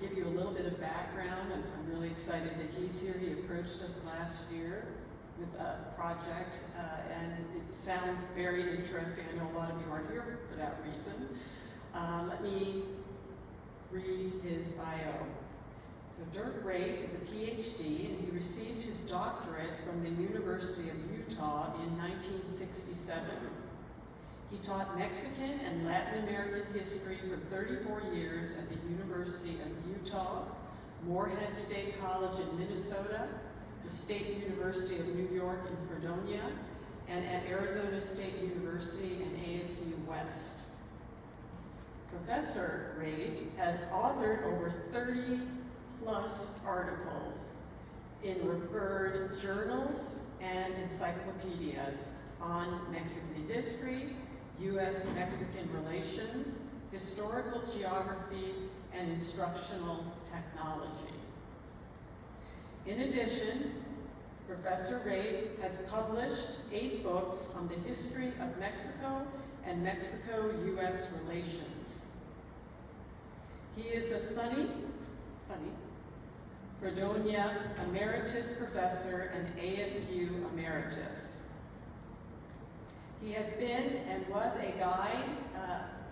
give you a little bit of background. I'm really excited that he's here. He approached us last year with a project, and it sounds very interesting. I know a lot of you are here for that reason. Let me read his bio. So Dirk Raitt is a PhD, and he received his doctorate from the University of Utah in 1967. He taught Mexican and Latin American history for 34 years at the University of Utah, Morehead State College in Minnesota, the State University of New York in Fredonia, and at Arizona State University and ASU West. Professor Raitt has authored over 30 plus articles in referred journals and encyclopedias on Mexican history, U.S.-Mexican relations, historical geography, and instructional technology. In addition, Professor Raitt has published 8 books on the history of Mexico and Mexico-U.S. relations. He is a SUNY Fredonia Emeritus Professor and ASU Emeritus. He has been and was a guide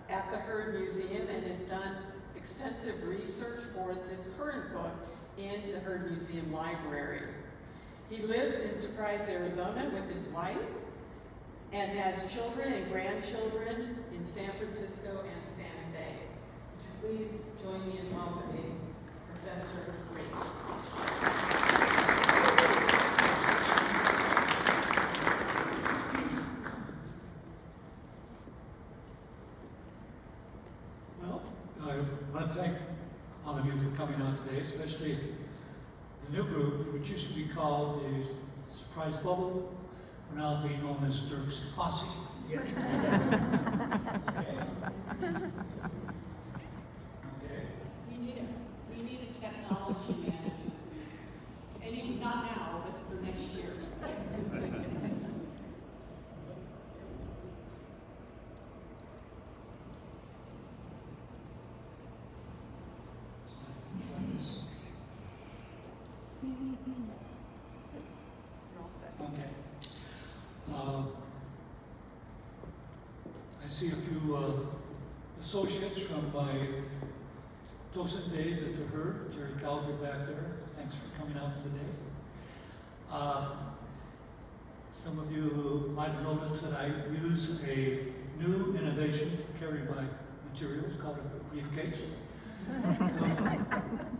at the Heard Museum and has done extensive research for this current book in the Heard Museum Library. He lives in Surprise, Arizona with his wife and has children and grandchildren in San Francisco and Santa Fe. Would you please join me in welcoming Professor Raitt. Well, I want to thank all of you for coming out today, especially the new group, which used to be called the Surprise Bubble, will now be known as Dirk's Posse. Okay. We need a technology manager, and he's not now, but for next year. Okay. I see a few associates from my docent days at the Heard, Jerry Gallagher back there. Thanks for coming out today. Some of you might have noticed that I use a new innovation carried by materials called a briefcase.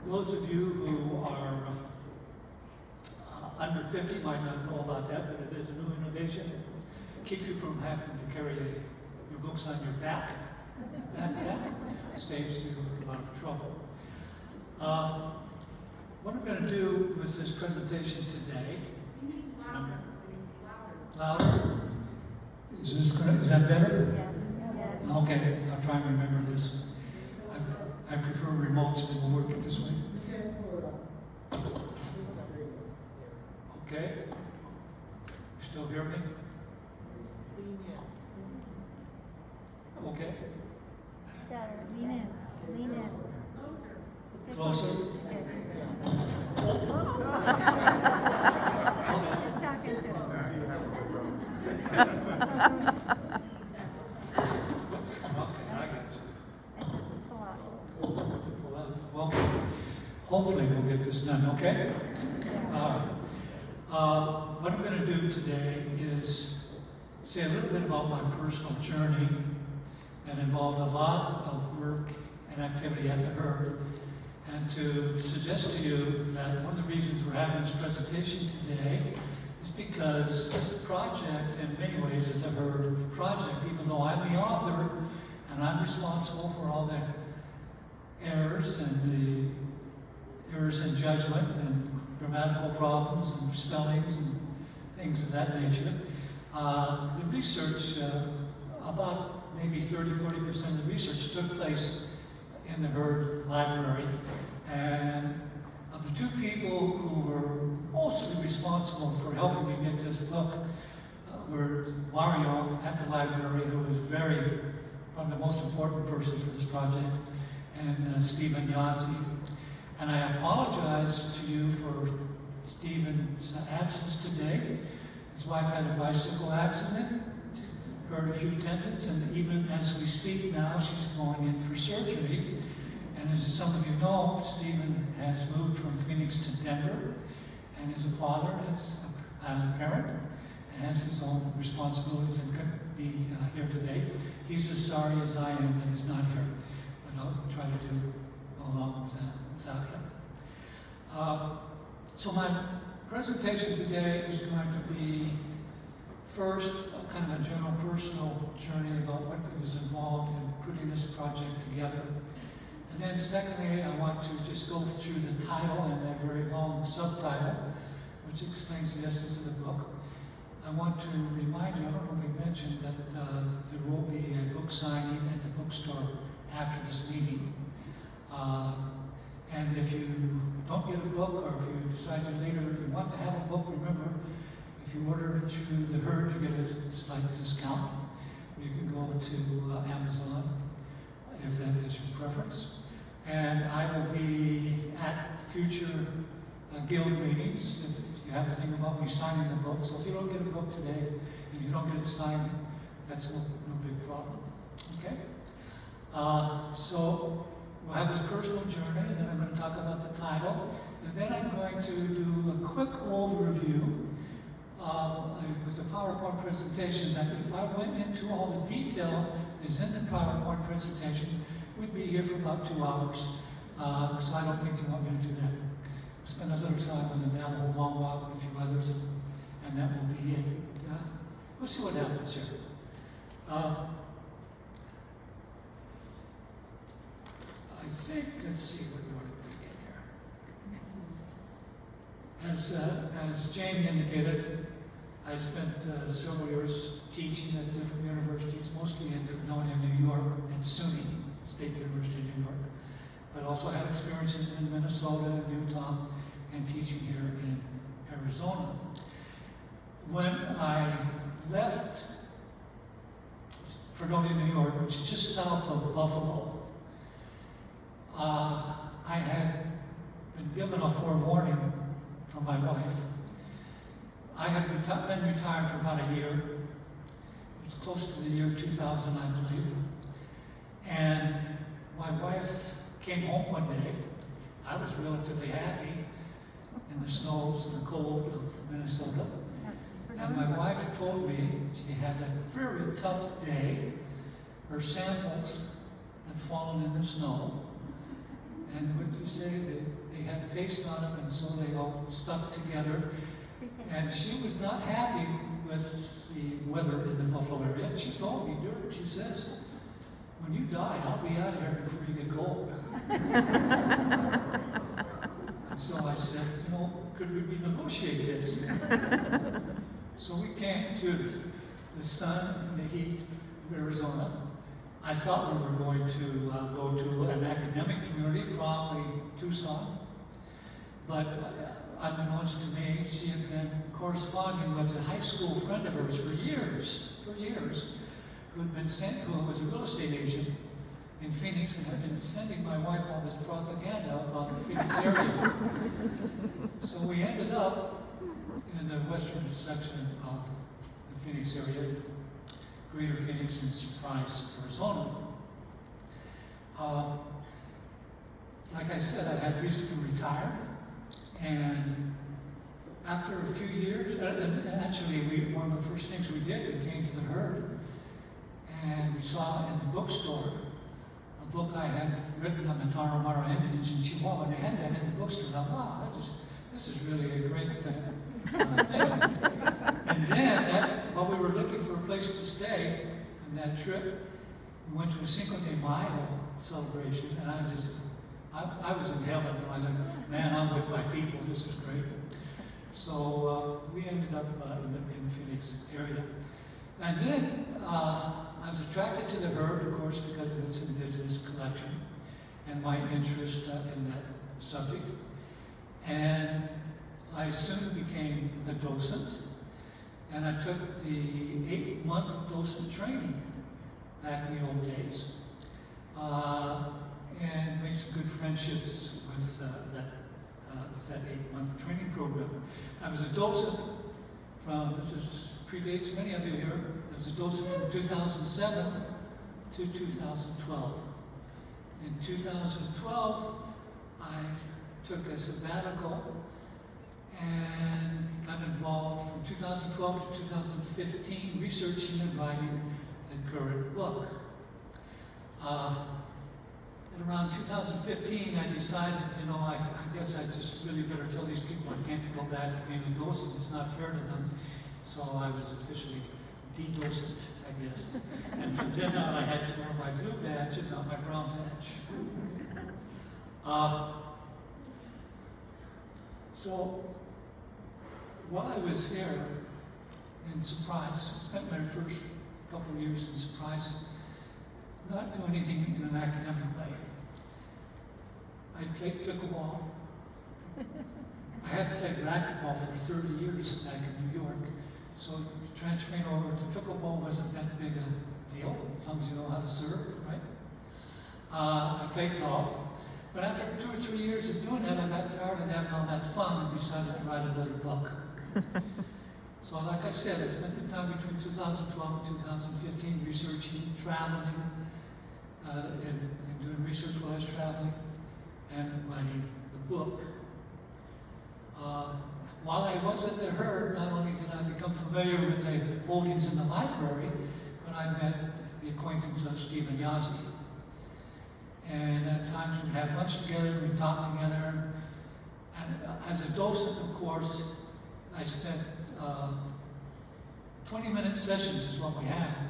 Those of you who are under 50 might not know about that, but it is a new innovation. It keeps you from having to carry your books on your backpack. Saves you a lot of trouble. What I'm going to do with this presentation today. Louder. Is that better? Yes. Okay, I'll try and remember this. I prefer remotes, but we'll work it this way. Okay? You still hear me? Okay? Better. Lean in. Closer? Just talking to him. Okay, I got you. It doesn't pull out. Well, hopefully we'll get this done, okay? What I'm going to do today is say a little bit about my personal journey that involved a lot of work and activity at the Heard, and to suggest to you that one of the reasons we're having this presentation today is because this project, in many ways, is a Heard project, even though I'm the author and I'm responsible for all the errors and the errors in judgment and grammatical problems and spellings and things of that nature. The research, about maybe 30-40% of the research took place in the Heard Library, and of the 2 people who were mostly responsible for helping me get this book were Mario at the library, who was probably the most important person for this project, and Stephen Yazzie. And I apologize to you for Stephen's absence today. His wife had a bicycle accident, hurt a few tendons, and even as we speak now, she's going in for surgery. And as some of you know, Stephen has moved from Phoenix to Denver, and is a father, as a parent, and has his own responsibilities and couldn't be here today. He's as sorry as I am that he's not here, but I'll try to go along with that without him. So my presentation today is going to be first kind of a general personal journey about what was involved in putting this project together. And then secondly, I want to just go through the title and a very long subtitle, which explains the essence of the book. I want to remind you, I don't know if we mentioned that there will be a book signing at the bookstore after this meeting. And if you don't get a book, or if you decide later you want to have a book, remember, if you order through the Herd, you get a slight discount. You can go to Amazon, if that is your preference. And I will be at future guild meetings. If you have a thing about me signing the book, so if you don't get a book today and you don't get it signed, that's no big problem. Okay? So we'll have this personal journey, and then I'm going to talk about the title, and then I'm going to do a quick overview with the PowerPoint presentation. That if I went into all the detail that's in the PowerPoint presentation, we'd be here for about 2 hours. So I don't think you want me to do that. Spend a little time on the Navajo Long Walk with a few others, and that will be it. We'll see what happens here. I think, let's see what we want to begin here. As Jane indicated, I spent several years teaching at different universities, mostly in Fredonia, New York, and SUNY, State University of New York. But also had experiences in Minnesota, Utah, and teaching here in Arizona. When I left Fredonia, New York, which is just south of Buffalo, I had been given a forewarning from my wife. I had been retired for about a year. It was close to the year 2000, I believe. And my wife came home one day. I was relatively happy in the snows and the cold of Minnesota. And my wife told me she had a very tough day. Her samples had fallen in the snow. And what you say, they had paste on them, and so they all stuck together. And she was not happy with the weather in the Buffalo area. And she told me, Dirk, she says, when you die, I'll be out of here before you get cold. And so I said, could we renegotiate this? So we came to the sun and the heat of Arizona. I thought we were going to go to an academic community, probably Tucson. But unbeknownst to me, she had been corresponding with a high school friend of hers for years, who was a real estate agent in Phoenix, and had been sending my wife all this propaganda about the Phoenix area. So we ended up in the western section of the Phoenix area, Greater Phoenix and Surprise, Arizona. Like I said, I had recently retired, and after a few years, and actually one of the first things we did, we came to the Herd, and we saw in the bookstore a book I had written on the Tarahumara Indians in Chihuahua, and they had that in the bookstore. And I thought, wow, this is really a great thing. And then, while we were looking for a place to stay on that trip, we went to a Cinco de Mayo celebration, and I was in heaven. And I was like, man, I'm with my people. This is great. So we ended up in the Phoenix area. And then I was attracted to the Herd, of course, because of its indigenous collection and my interest in that subject. And I soon became a docent, and I took the 8-month docent training back in the old days. And apprenticeships with that 8-month training program. I was a docent predates many of you here. I was a docent from 2007 to 2012. In 2012, I took a sabbatical and got involved from 2012 to 2015 researching and writing the current book. And around 2015, I decided, I guess I just really better tell these people I can't go back being a docent. It's not fair to them. So I was officially de-docent, I guess. And from then on, I had to wear my blue badge and not my brown badge. So while I was here in Surprise, I spent my first couple of years in Surprise, not doing anything in an academic way. I played pickleball. I had played racquetball for 30 years back in New York, so transferring over to pickleball wasn't that big a deal, as long as you know how to serve, right? I played golf, but after 2 or 3 years of doing that, I got tired of having all that fun and decided to write another book. So like I said, I spent the time between 2012 and 2015 researching, traveling, and doing research while I was traveling, and writing the book. While I was at the Herd, not only did I become familiar with the holdings in the library, but I met the acquaintance of Stephen Yazzie. And at times we'd have lunch together, we'd talk together. And as a docent, of course, I spent 20-minute sessions is what we had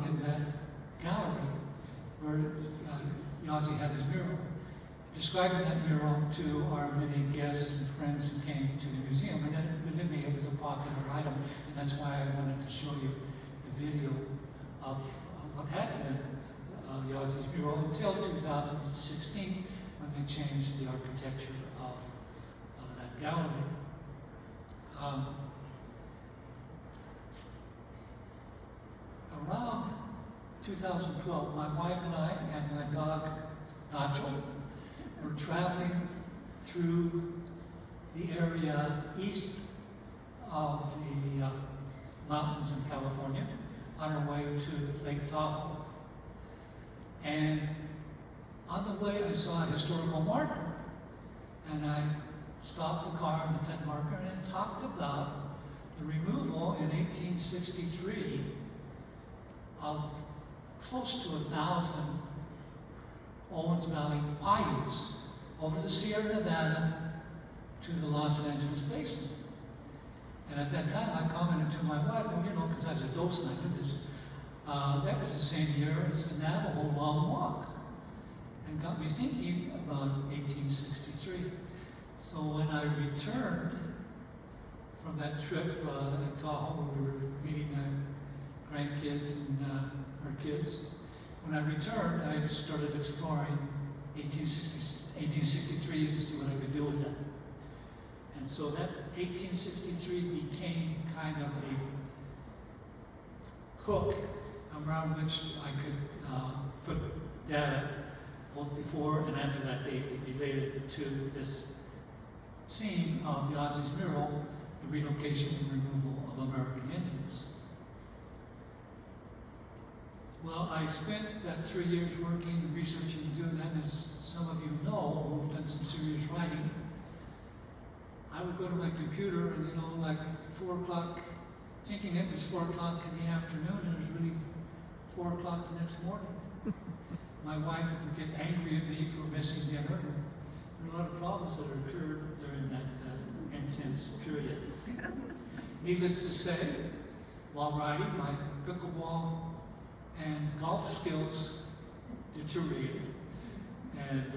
in that gallery where Yazzie had his mural. Describing that mural to our many guests and friends who came to the museum, and then, believe me, it was a popular item, and that's why I wanted to show you the video of what had been Yazzie's mural until 2016, when they changed the architecture of that gallery. Around 2012, my wife and I and my dog, Nacho, were traveling through the area east of the mountains in California on our way to Lake Tahoe. And on the way, I saw a historical marker. And I stopped the car at that marker and talked about the removal in 1863 of close to 1,000 Owens Valley Paiutes over the Sierra Nevada to the Los Angeles Basin. And at that time, I commented to my wife, well, because I was a docent, I knew this, that was the same year as the Navajo Long Walk, and got me thinking about 1863. So when I returned from that trip at Tahoe, where we were meeting grandkids and our kids, when I returned, I started exploring 1863 to see what I could do with it. And so that 1863 became kind of the hook around which I could put data both before and after that date related to this scene of Yazzie's mural, the relocation and removal of American Indians. Well, I spent that 3 years working and researching and doing that, and as some of you know, who've done some serious writing, I would go to my computer and, like 4 o'clock, thinking it was 4 o'clock in the afternoon, and it was really 4 o'clock the next morning. My wife would get angry at me for missing dinner, and there were a lot of problems that occurred during that intense period. Needless to say, while writing, my pickleball and golf skills deteriorated, and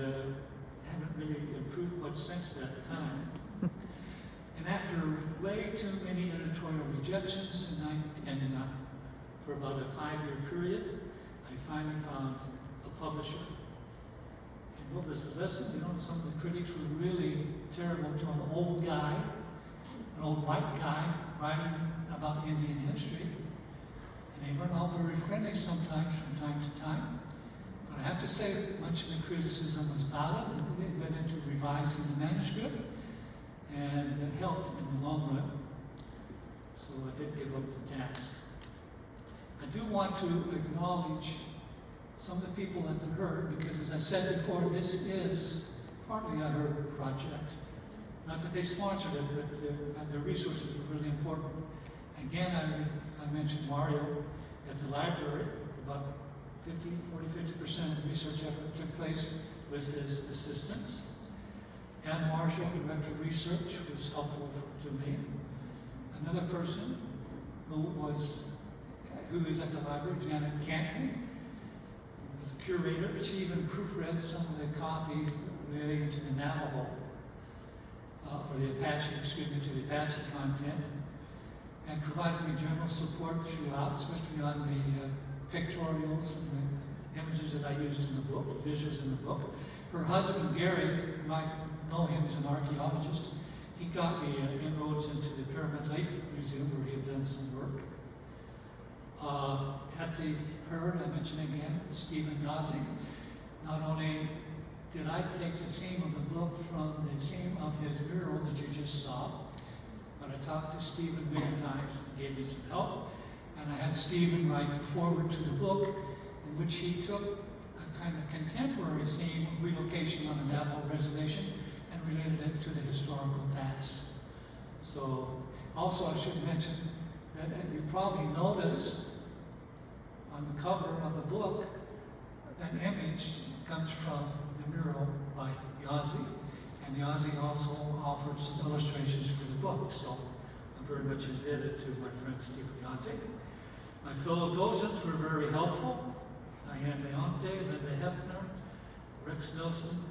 haven't really improved much since that time. And after way too many editorial rejections, and for about a 5-year period, I finally found a publisher. And what was the lesson? Some of the critics were really terrible to an old guy, an old white guy, writing about Indian history. And they weren't all very friendly sometimes from time to time. But I have to say, much of the criticism was valid, and it went into revising the manuscript, and it helped in the long run. So I did give up the task. I do want to acknowledge some of the people at the Herd, because as I said before, this is partly a Herd project. Not that they sponsored it, but their resources were really important. Again, I mentioned Mario at the library. About 50% of the research effort took place with his assistants. Ann Marshall, Director of Research, was helpful to me. Another person who is at the library, Janet Cantley, was a curator. She even proofread some of the copies relating to the Navajo, or the Apache, to the Apache content, and provided me general support throughout, especially on the pictorials and the images that I used in the book, the visuals in the book. Her husband, Gary, you might know him as an archaeologist. He got me inroads into the Pyramid Lake Museum, where he had done some work. At the Herd, I mentioned again, Stephen Ghazi. Not only did I take the theme of the book from the theme of his mural that you just saw, but I talked to Stephen many times, he gave me some help, and I had Stephen write the foreword to the book, in which he took a kind of contemporary theme of relocation on the Navajo reservation and related it to the historical past. So, also I should mention that you probably noticed on the cover of the book, that image comes from the mural by Yazi, and Yazi also offered some illustrations for the book, so I'm very much indebted to my friend Stephen Yazi. My fellow docents were very helpful. Diane Leonte, Linda Hefner, Rex Nelson,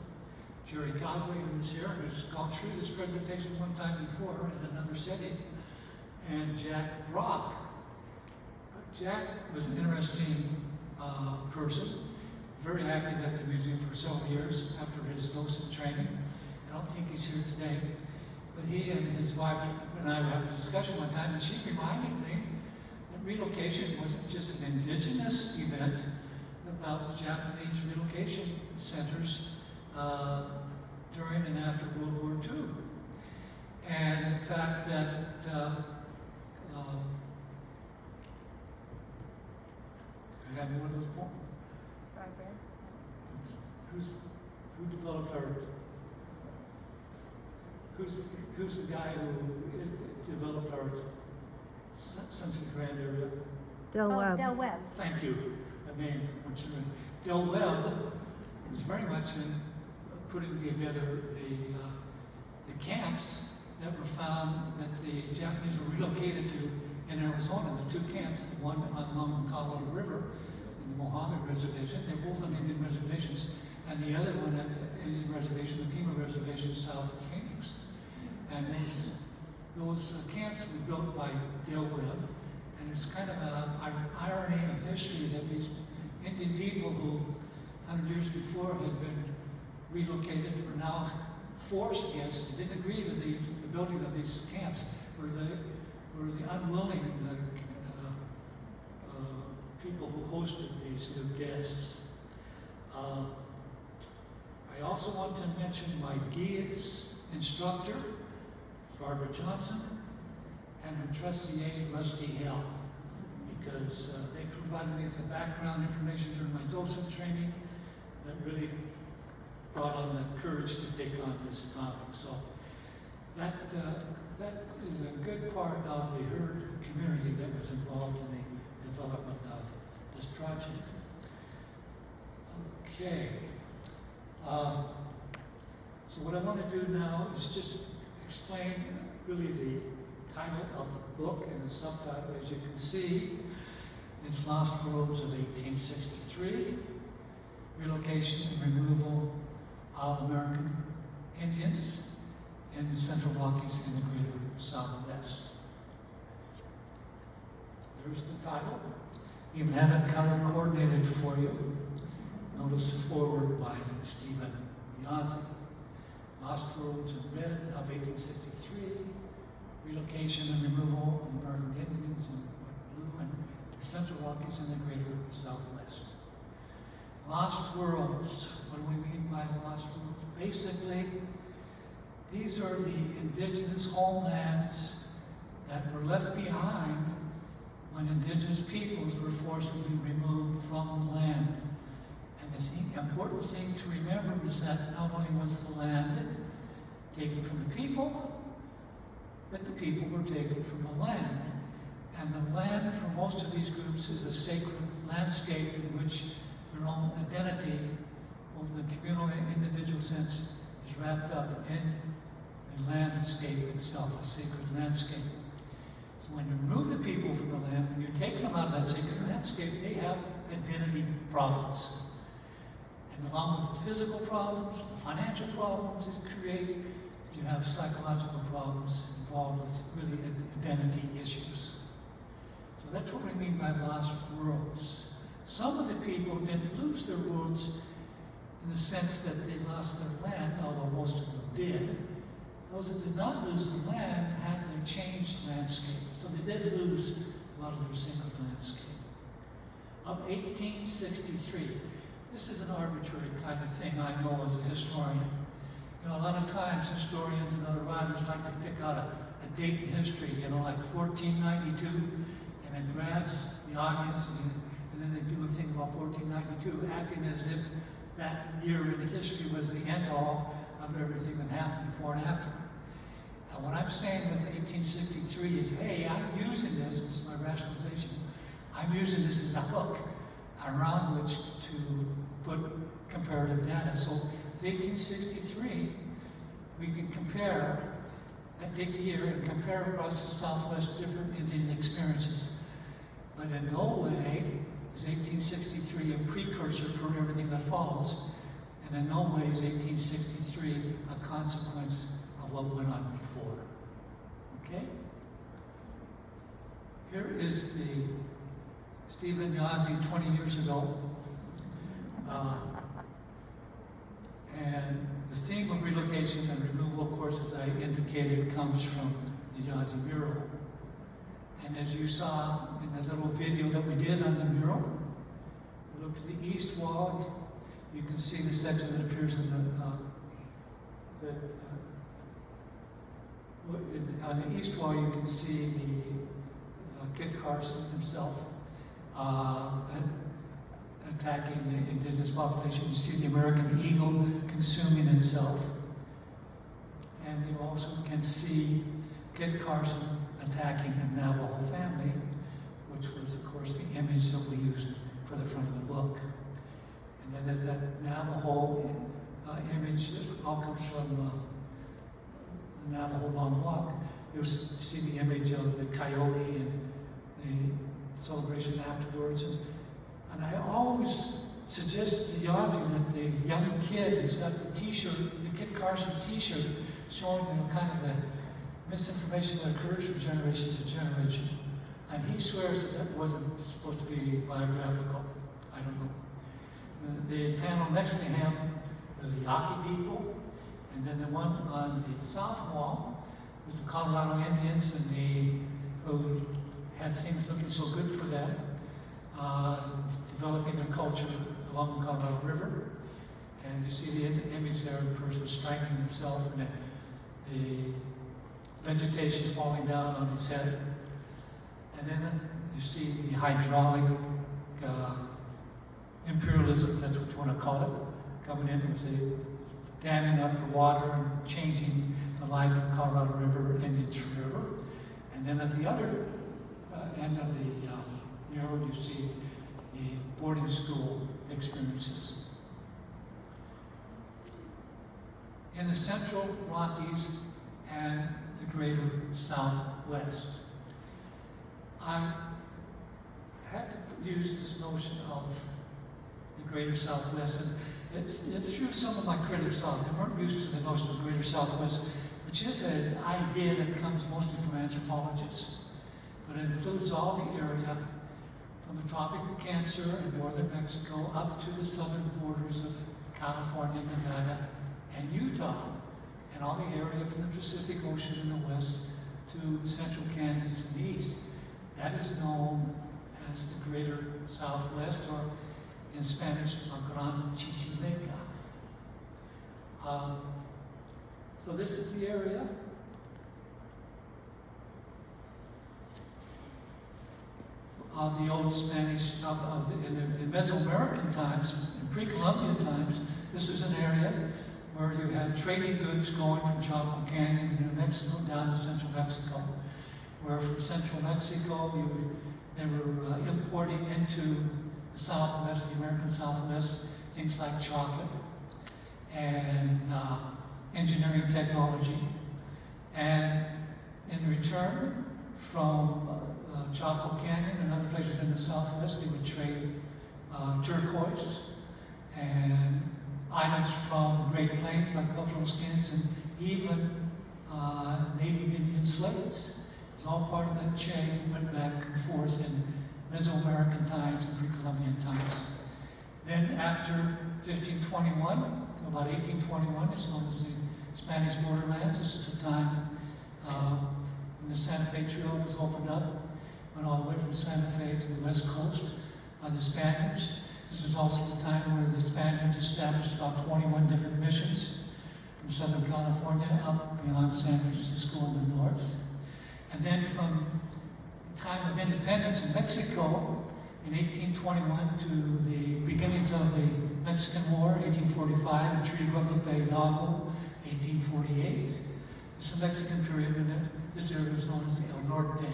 Jerry Cowley, who's here, who's gone through this presentation one time before in another setting, and Jack Rock. Jack was an interesting person, very active at the museum for several years after his docent training. I don't think he's here today, but he and his wife and I were having a discussion one time, and she reminded me that relocation wasn't just an indigenous event about Japanese relocation centers during and after World War II. And the fact that I have one of those points. Who developed our? Who's the guy who developed our Sunset Grand area? Del Webb. Del Webb. Thank you. I mean, Del Webb was very much in putting together the camps that were found that the Japanese were relocated to in Arizona. The two camps, the one along the Colorado River, in the Mojave Reservation, they're both on Indian reservations, and the other one at the Indian Reservation, the Pima Reservation, south of Phoenix. And those camps were built by Del Webb, and it's kind of an irony of history that these Indian people who 100 years before had been relocated were now forced, yes, they didn't agree to the building of these camps, were the unwilling people who hosted these new guests. I also want to mention my GIA's instructor, Barbara Johnson, and her trustee aide, Rusty Hill, because they provided me with the background information during my docent training that really brought on the courage to take on this topic. So that is a good part of the Herd community that was involved in the development of this project. Okay. So what I want to do now is just explain really the title of the book and the subtitle. As you can see, it's Lost Worlds of 1863, Relocation and Removal of American Indians in the Central Rockies in the Greater Southwest. There's the title. Even have it color coordinated for you. Notice the foreword by Stephen Yazzie. Lost Worlds in red of 1863, Relocation and Removal of American Indians in blue, and the Central Rockies in the Greater Southwest. Lost worlds. What do we mean by lost worlds? Basically, these are the indigenous homelands that were left behind when indigenous peoples were forcibly removed from the land. And the important thing to remember is that not only was the land taken from the people, but the people were taken from the land. And the land for most of these groups is a sacred landscape in which their own identity, both in the communal and individual sense, is wrapped up in the landscape itself, a sacred landscape. So when you remove the people from the land, when you take them out of that sacred landscape, they have identity problems. And along with the physical problems, the financial problems it creates, you have psychological problems involved with really identity issues. So that's what we mean by lost worlds. Some of the people didn't lose their worlds in the sense that they lost their land, although most of them did. Those that did not lose the land had their changed landscape. So they did lose a lot of their sacred landscape. Of 1863, this is an arbitrary kind of thing I know as a historian. You know, a lot of times historians and other writers like to pick out a date in history, you know, like 1492, and it grabs the audience, and then they do a thing about 1492, acting as if that year in history was the end-all of everything that happened before and after. And what I'm saying with 1863 is, hey, I'm using this is my rationalization, I'm using this as a hook around which to put comparative data. So with 1863, we can compare, take the year and compare across the Southwest different Indian experiences. But in no way is 1863 a precursor for everything that follows, and in no way is 1863 a consequence of what went on before. Okay? Here is the Stephen Yazzie 20 years ago. And the theme of relocation and removal, of course, as I indicated, comes from the Yazzie mural. And as you saw in the little video that we did on the mural, we look to the east wall, you can see the section that appears in on the east wall, you can see the Kit Carson himself attacking the indigenous population. You see the American eagle consuming itself. And you also can see Kit Carson attacking the Navajo family, which was, of course, the image that we used for the front of the book. And then there's that Navajo image that all comes from the Navajo Long Walk. You'll see the image of the coyote and the celebration afterwards. And I always suggest to Yazzie that the young kid who's got the t-shirt, the Kit Carson t-shirt, showing, you know, kind of the misinformation that occurs from generation to generation. And he swears that that wasn't supposed to be biographical. I don't know. The panel next to him was the Yaqui people, and then the one on the south wall was the Colorado Indians and who had things looking so good for them, developing their culture along the Colorado River. And you see the image there of the person striking himself and the vegetation falling down on his head. And then you see the hydraulic imperialism, if that's what you want to call it, coming in with the damming up the water and changing the life of the Colorado River, Indians River. And then at the other end of the mural, you see the boarding school experiences. In the central Rockies and the greater Southwest, I had to use this notion of the greater Southwest, and it threw some of my critics off. They weren't used to the notion of greater Southwest, which is an idea that comes mostly from anthropologists. But it includes all the area from the Tropic of Cancer in northern Mexico up to the southern borders of California, Nevada, and Utah, and all the area from the Pacific Ocean in the west to central Kansas in the east. That is known as the greater Southwest, or in Spanish, La Gran Chichimeca. So this is the area. Of the old Spanish, in Mesoamerican times, in pre-Columbian times, this is an area where you had trading goods going from Chaco Canyon, New Mexico, down to central Mexico, where from central Mexico they were importing into the Southwest, the American Southwest, things like chocolate and engineering technology. And in return, from Chaco Canyon and other places in the Southwest, they would trade turquoise and items from the Great Plains like buffalo skins and even Native Indian slaves. It's all part of that chain that went back and forth in Mesoamerican times and pre-Columbian times. Then after 1521, about 1821, it's known as the Spanish borderlands. This is the time when the Santa Fe Trail was opened up, went all the way from Santa Fe to the west coast by the Spaniards. This is also the time where the Spaniards established about 21 different missions from Southern California up beyond San Francisco in the north. And then from the time of independence in Mexico in 1821 to the beginnings of the Mexican War, 1845, the Treaty of Guadalupe Hidalgo, 1848. It's the Mexican period, and this area is known as El Norte,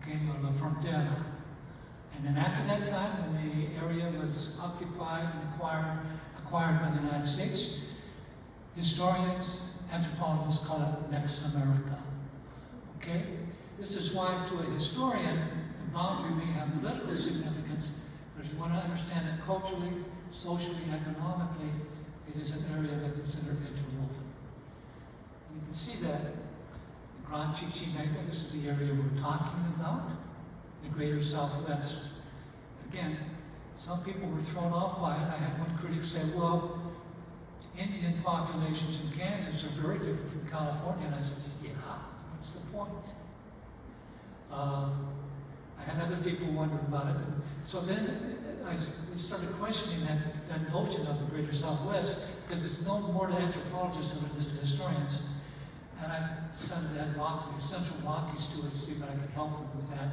okay, or La Frontera. And then after that time, when the area was occupied and acquired by the United States, historians, anthropologists call it Mex-America. Okay? This is why to a historian, the boundary may have political significance, but if you want to understand it culturally, socially, economically, it is an area that is interwoven. And you can see that the Gran Chichimeca, this is the area we're talking about, the greater Southwest. Again, some people were thrown off by it. I had one critic say, well, Indian populations in Kansas are very different from California. And I said, yeah, what's the point? I had other people wonder about it. And so then I started questioning that notion of the greater Southwest, because it's no more to anthropologists than it is to historians. And I decided to add Central Rockies to it to see if I could help them with that.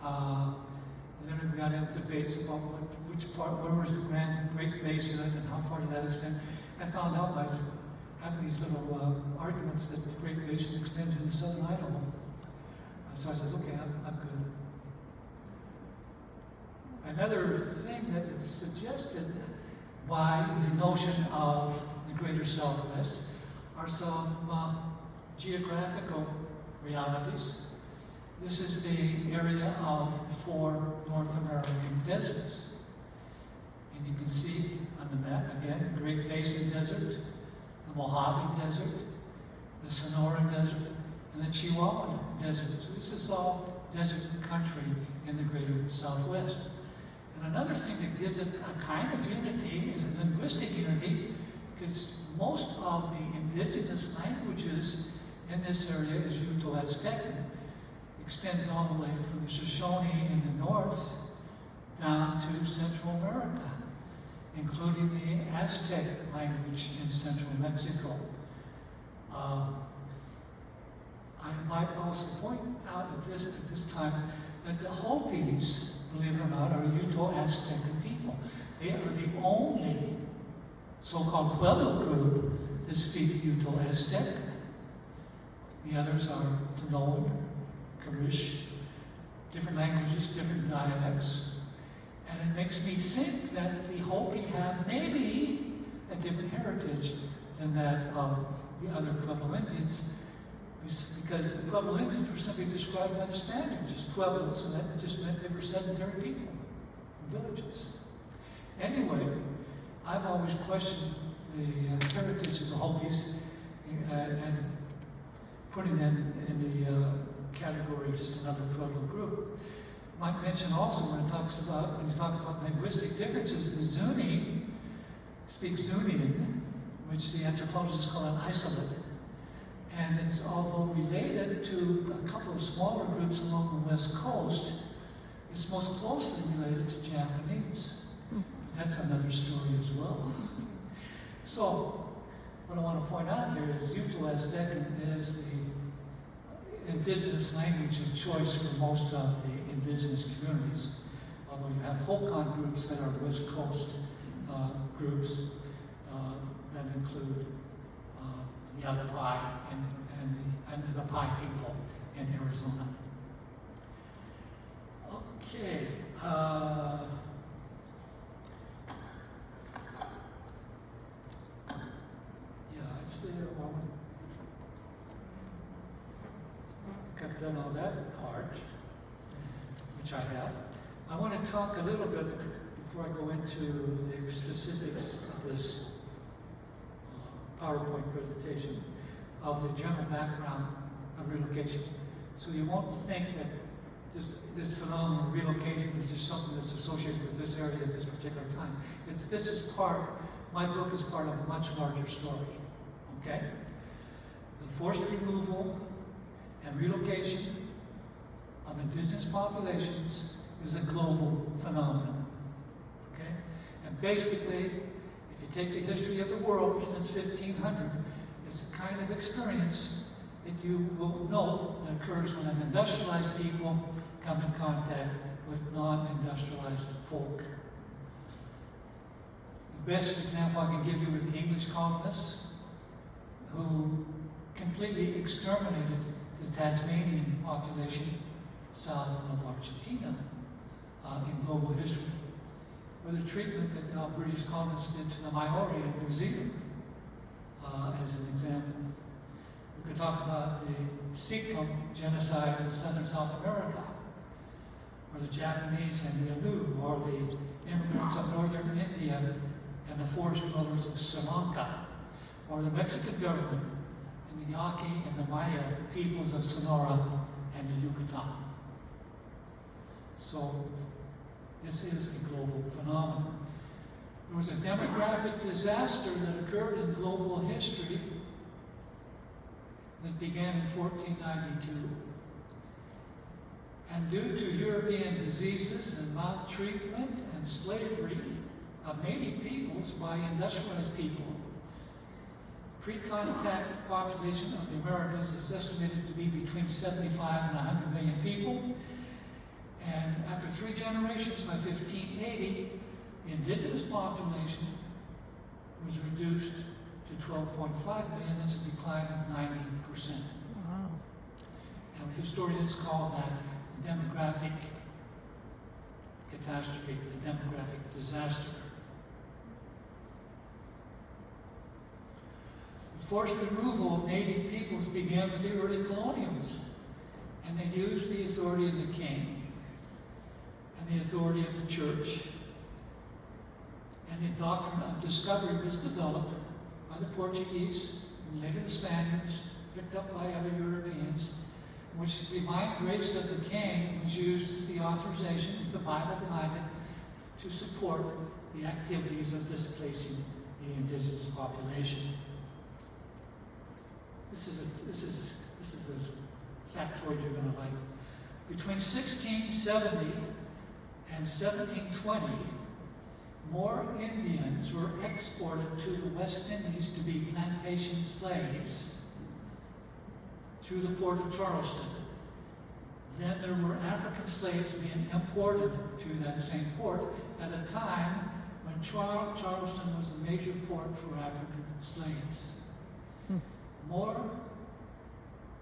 And then we got into debates about which part, where was the Great Basin and how far did that extend. I found out by having these little arguments that the Great Basin extends into southern Idaho. So I says, okay, I'm good. Another thing that is suggested by the notion of the greater Southwest are some geographical realities. This is the area of the 4 North American deserts. And you can see on the map again, the Great Basin Desert, the Mojave Desert, the Sonora Desert, and the Chihuahua Desert. So this is all desert country in the greater Southwest. And another thing that gives it a kind of unity is a linguistic unity, because most of the indigenous languages in this area is Uto-Aztec. Extends all the way from the Shoshone in the north down to Central America, including the Aztec language in central Mexico. I might also point out at this time that the Hopis, believe it or not, are Uto-Aztec people. They are the only so-called Pueblo group that speak Uto-Aztec. The others are Tanoan, Karish, different languages, different dialects. And it makes me think that the Hopi have maybe a different heritage than that of the other Pueblo Indians, because the Pueblo Indians were simply described by the Spaniards as Pueblos, so that just meant they were sedentary people in villages. Anyway, I've always questioned the heritage of the Hopis and putting them in the category of just another Pueblo group. Might mention also when you talk about linguistic differences, the Zuni speak Zunian, which the anthropologists call an isolate. And it's, although related to a couple of smaller groups along the west coast, it's most closely related to Japanese. that's another story as well. So, what I want to point out here is Uto-Aztecan is the indigenous language of choice for most of the indigenous communities. Although you have Hokan groups that are West Coast groups that include the Yavapai and the Pai people in Arizona. Okay. I've done all that part, which I have. I want to talk a little bit, before I go into the specifics of this PowerPoint presentation, of the general background of relocation. So you won't think that this phenomenon of relocation is just something that's associated with this area at this particular time. This is part, my book is part of a much larger story, okay? The forced removal and relocation of indigenous populations is a global phenomenon, okay? And basically, if you take the history of the world since 1500, it's the kind of experience that you will know that occurs when an industrialized people come in contact with non-industrialized folk. The best example I can give you are the English colonists who completely exterminated the Tasmanian population south of Argentina in global history, or the treatment that British colonists did to the Maori in New Zealand, as an example. We could talk about the Sikkim genocide in southern South America, or the Japanese and the Ainu, or the immigrants of northern India and the forest dwellers of Sri Lanka, or the Mexican government and the Yaqui and the Maya peoples of Sonora and the Yucatan. So, this is a global phenomenon. There was a demographic disaster that occurred in global history that began in 1492. And due to European diseases and maltreatment and slavery of native peoples by industrialized people, pre-contact population of the Americas is estimated to be between 75 and 100 million people. And after 3 generations, by 1580, the indigenous population was reduced to 12.5 million. That's a decline of 90%. Wow. And historians call that a demographic catastrophe, a demographic disaster. The forced removal of native peoples began with the early colonials, and they used the authority of the king and the authority of the church. And the doctrine of discovery was developed by the Portuguese and later the Spaniards, picked up by other Europeans, in which the divine grace of the king was used as the authorization with the Bible behind it to support the activities of displacing the indigenous population. This is a factoid you're going to like. Between 1670 and 1720, more Indians were exported to the West Indies to be plantation slaves through the port of Charleston. Then there were African slaves being imported through that same port at a time when Charleston was a major port for African slaves. More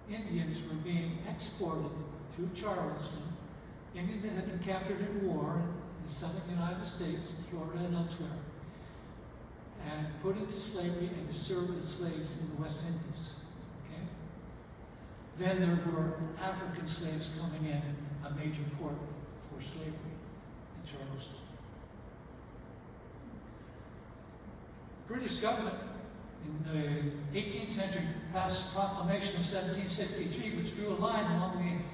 Indians were being exported through Charleston, Indians that had been captured in war in the southern United States, in Florida and elsewhere, and put into slavery and to serve as slaves in the West Indies. Okay? Then there were African slaves coming in, a major port for slavery in Charleston. The British government in the 18th century passed a proclamation of 1763, which drew a line along the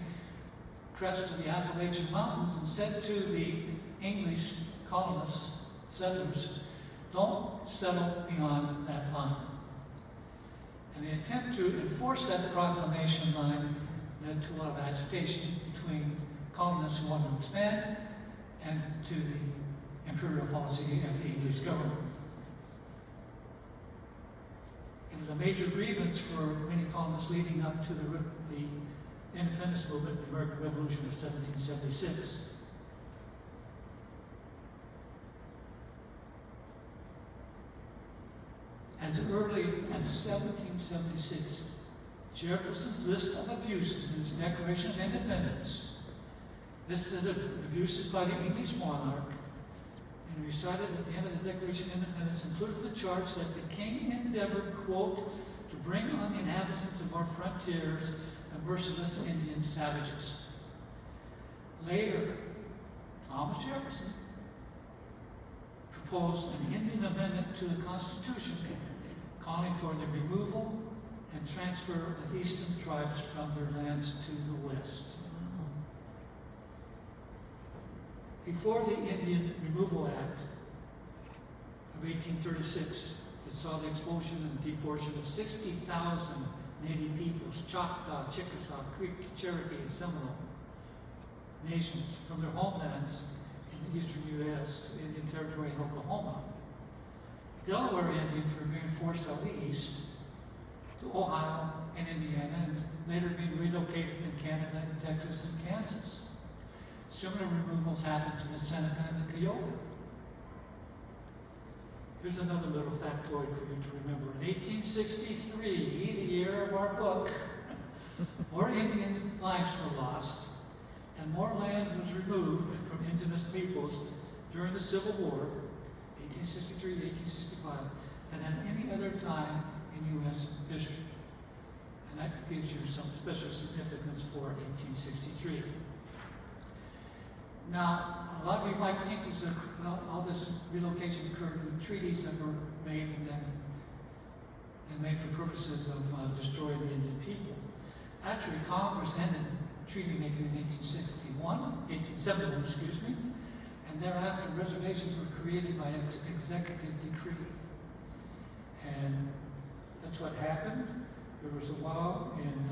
crest of the Appalachian Mountains and said to the English colonists, settlers, don't settle beyond that line. And the attempt to enforce that proclamation line led to a lot of agitation between colonists who wanted to expand and to the imperial policy of the English government. It was a major grievance for many colonists leading up to the independence movement, the American Revolution of 1776. As early as 1776, Jefferson's list of abuses in his Declaration of Independence listed abuses by the English monarch and recited at the end of the Declaration of Independence included the charge that the king endeavored, quote, to bring on the inhabitants of our frontiers the merciless Indian savages. Later, Thomas Jefferson proposed an Indian amendment to the Constitution calling for the removal and transfer of eastern tribes from their lands to the west. Before the Indian Removal Act of 1836, it saw the expulsion and deportation of 60,000 native peoples, Choctaw, Chickasaw, Creek, Cherokee, and Seminole nations from their homelands in the eastern U.S. to Indian Territory and Oklahoma. Delaware Indians were being forced out east to Ohio and Indiana and later being relocated in Canada and Texas and Kansas. Similar removals happened to the Seneca and the Kiowa. Here's another little factoid for you to remember. In 1863, the year of our book, more Indians' lives were lost and more land was removed from indigenous peoples during the Civil War, 1863 to 1865, than at any other time in U.S. history. And that gives you some special significance for 1863. Now, a lot of you might think all this relocation occurred with treaties that were made and made for purposes of destroying the Indian people. Actually, Congress ended treaty making in 1871, excuse me, and thereafter reservations were created by executive decree. And that's what happened. There was a law in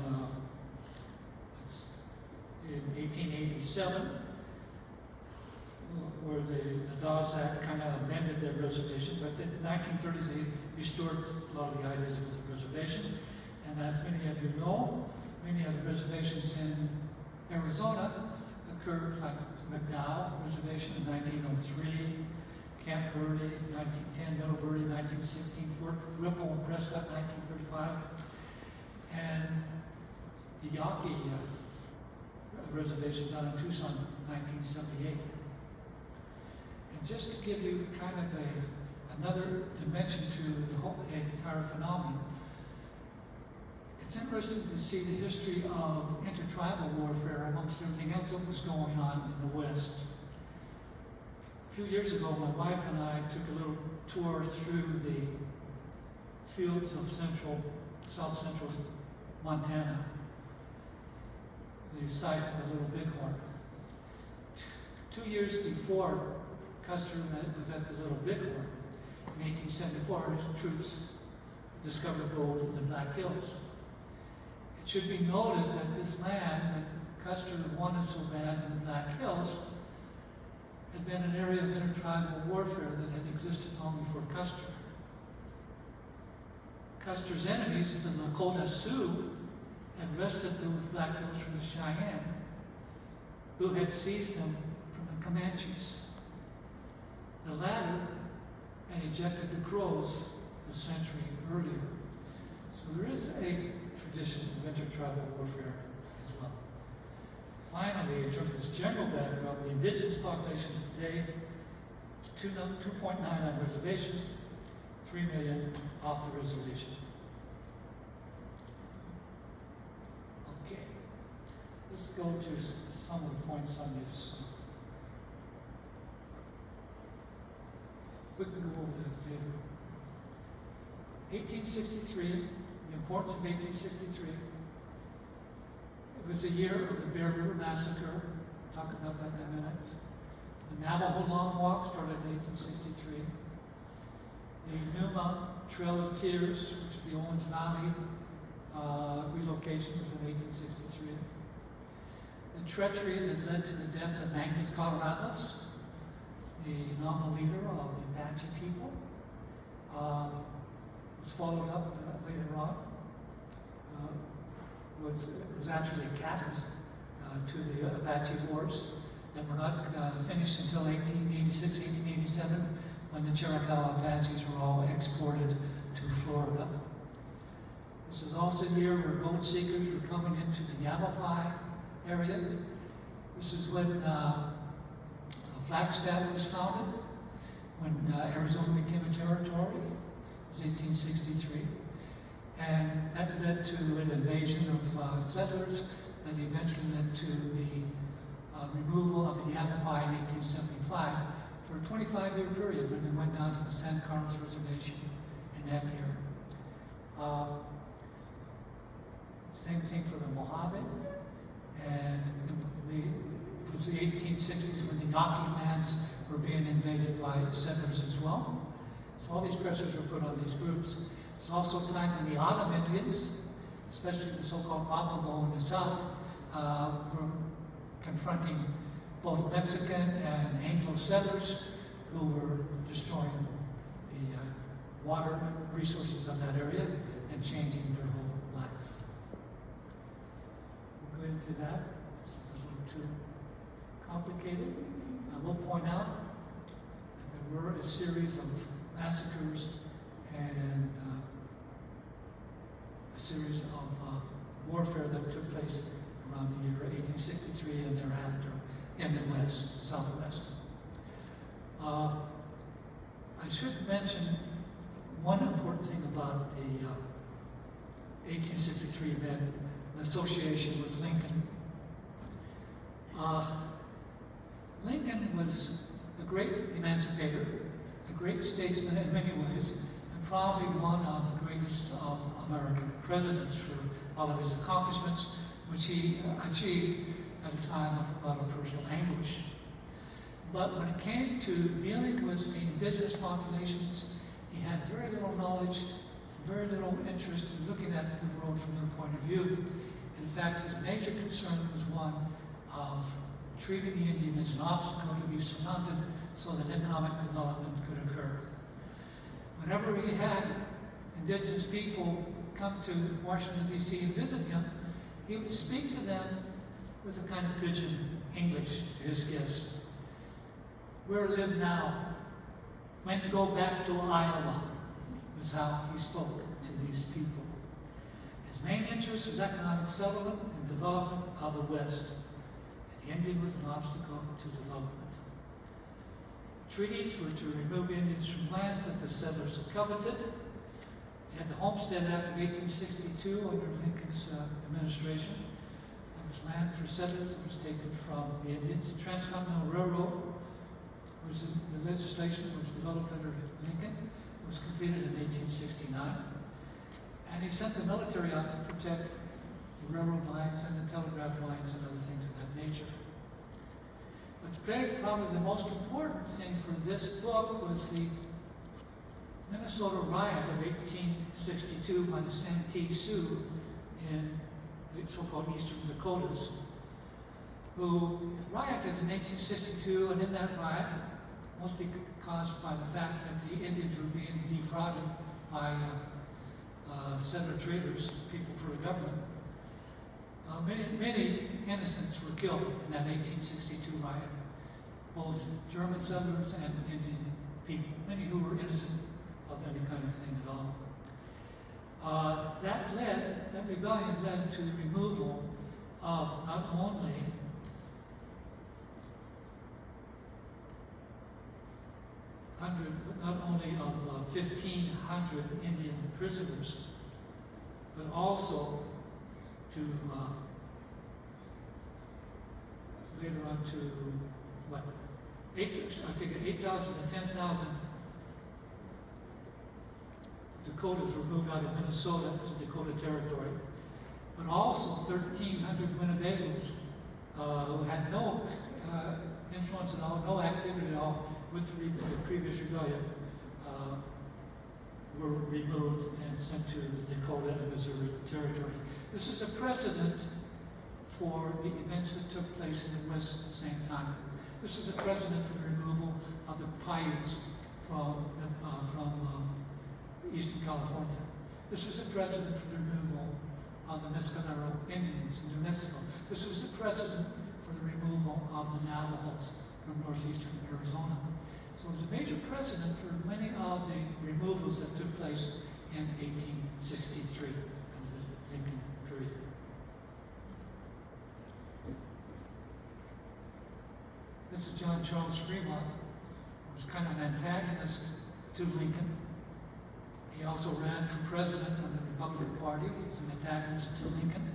1887 where the Dawes Act kind of amended the reservation, but in the 1930s they restored a lot of the ideas of the reservation. And as many of you know, many of the reservations in Arizona occurred, like McDowell Reservation in 1903, Camp Verde, 1910, Middle Verde, 1916, Fort Whipple and Prescott, 1935, and the Yaqui Reservation down in Tucson, 1978. And just to give you kind of another dimension to the whole entire phenomenon, it's interesting to see the history of intertribal warfare amongst everything else that was going on in the West. A few years ago, my wife and I took a little tour through the fields of south central Montana, the site of the Little Bighorn. 2 years before Custer was at the Little Bighorn, in 1874, his troops discovered gold in the Black Hills. It should be noted that this land that Custer wanted so bad in the Black Hills had been an area of intertribal warfare that had existed long before Custer. Custer's enemies, the Lakota Sioux, had wrested those Black Hills from the Cheyenne, who had seized them from the Comanches. The latter had ejected the Crows a century earlier. So there is a tradition of intertribal warfare as well. Finally, in terms of this general background, the indigenous population today is 2.9 on reservations, 3 million off the reservation. Okay, let's go to some of the points on this. Quickly go over the data. 1863, the importance of 1863. It was the year of the Bear River Massacre. We'll talk about that in a minute. The Navajo Long Walk started in 1863. The Numa Trail of Tears, which is the Owens Valley relocation, was in 1863. The treachery that led to the death of Magnus Coloradus the nominal leader of the Apache people. Was followed up later on. Was actually a catalyst to the Apache Wars that were not finished until 1886, 1887, when the Chiricahua Apaches were all exported to Florida. This is also the year where gold seekers were coming into the Yavapai area. This is when Flagstaff was founded, when Arizona became a territory. It was 1863. And that led to an invasion of settlers that eventually led to the removal of the Yavapai in 1875 for a 25-year period when they went down to the San Carlos Reservation in that year. Same thing for the Mojave, and it was the 1860s when the Yaqui lands were being invaded by settlers as well. So all these pressures were put on these groups. It's also a time when the Autumn Indians, especially the so-called Papago in the south, were confronting both Mexican and Anglo settlers who were destroying the water resources of that area and changing their whole life. We'll go into that. This is a little too complicated. I will point out that there were a series of massacres and a series of warfare that took place around the year 1863 and thereafter in the West, Southwest. I should mention one important thing about the 1863 event, an association with Lincoln. Lincoln was a great emancipator, a great statesman in many ways, and probably one of the greatest of American presidents for all of his accomplishments, which he achieved at a time of a lot of personal anguish. But when it came to dealing with the indigenous populations, he had very little knowledge, very little interest in looking at the world from their point of view. In fact, his major concern was one of treating the Indian as an obstacle to be surmounted so that economic development could occur. Whenever he had indigenous people come to Washington, D.C. and visit him, he would speak to them with a kind of pidgin English to his guests. Where live now? When go back to Iowa, was how he spoke to these people. His main interest was economic settlement and development of the West. And the Indian was an obstacle to development. Treaties were to remove Indians from lands that the settlers coveted. They had the Homestead Act of 1862 under Lincoln's administration. That was land for settlers that was taken from the Indians. The Transcontinental Railroad the legislation was developed under Lincoln. It was completed in 1869. And he sent the military out to protect the railroad lines and the telegraph lines and other things of that nature. But probably the most important thing for this book was the Minnesota riot of 1862 by the Santee Sioux in the so-called Eastern Dakotas, who rioted in 1862, and in that riot, mostly caused by the fact that the Indians were being defrauded by settler traders, people for the government. Many innocents were killed in that 1862 riot, both German settlers and Indian people, many who were innocent of any kind of thing at all. That rebellion led to the removal of not only of 1,500 Indian prisoners, but also to later on to 8,000 to 10,000 Dakotas were moved out of Minnesota to Dakota Territory, but also 1,300 Winnebagos who had no influence at all, no activity at all with the previous rebellion, were removed and sent to the Dakota and Missouri Territory. This is a precedent for the events that took place in the West at the same time. This is a precedent for the removal of the Paiutes from Eastern California. This was a precedent for the removal of the Mescalero Indians in New Mexico. This was a precedent for the removal of the Navajos from northeastern Arizona. So it was a major precedent for many of the removals that took place in 1863, of the Lincoln period. This is John Charles Fremont, who was kind of an antagonist to Lincoln. He also ran for president of the Republican Party. He was an antagonist to Lincoln.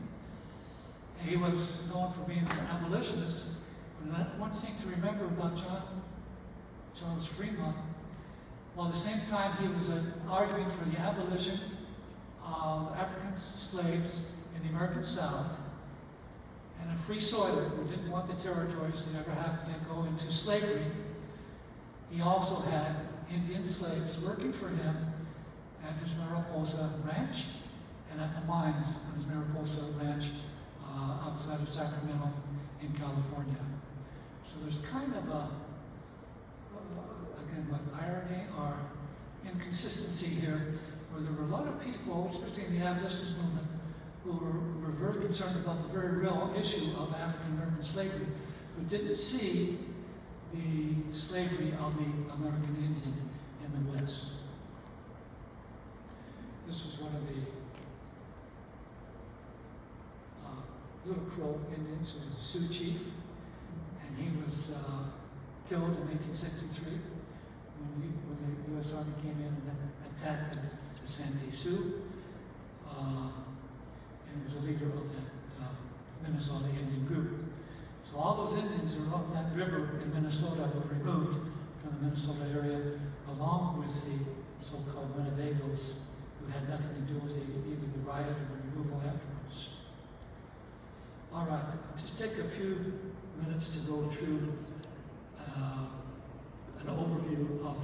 He was known for being an abolitionist. But one thing to remember about John Charles Fremont, while at the same time he was arguing for the abolition of African slaves in the American South, and a free soiler who didn't want the territories to ever have to go into slavery, he also had Indian slaves working for him at his Mariposa ranch and at the mines on his Mariposa ranch outside of Sacramento in California. So there's kind of again, what irony or inconsistency here, where there were a lot of people, especially in the abolitionist movement, who were very concerned about the very real issue of African American slavery, who didn't see the slavery of the American Indian in the West. This was one of the Little Crow Indians, who was a Sioux chief, and he was killed in 1863 when the U.S. Army came in and attacked the Santee Sioux. And he was a leader of that Minnesota Indian group. So all those Indians along that river in Minnesota were removed from the Minnesota area, along with the so-called Winnebagos, who had nothing to do with either the riot or the removal afterwards. All right, just take a few minutes to go through an overview of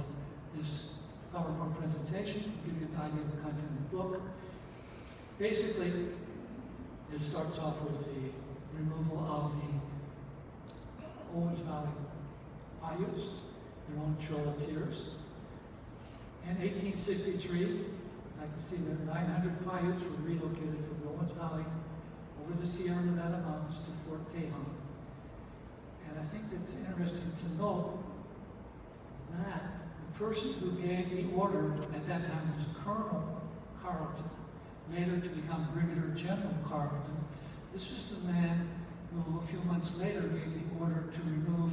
this PowerPoint presentation, give you an idea of the content of the book. Basically, it starts off with the removal of the Owens Valley Paiutes, their own Chocolatiers. In 1863, as I can see there, 900 Paiutes were relocated from the Owens Valley over the Sierra Nevada mountains to Fort Tejon. And I think it's interesting to note that the person who gave the order at that time was Colonel Carleton, later to become Brigadier General Carleton. This was the man who a few months later gave the order to remove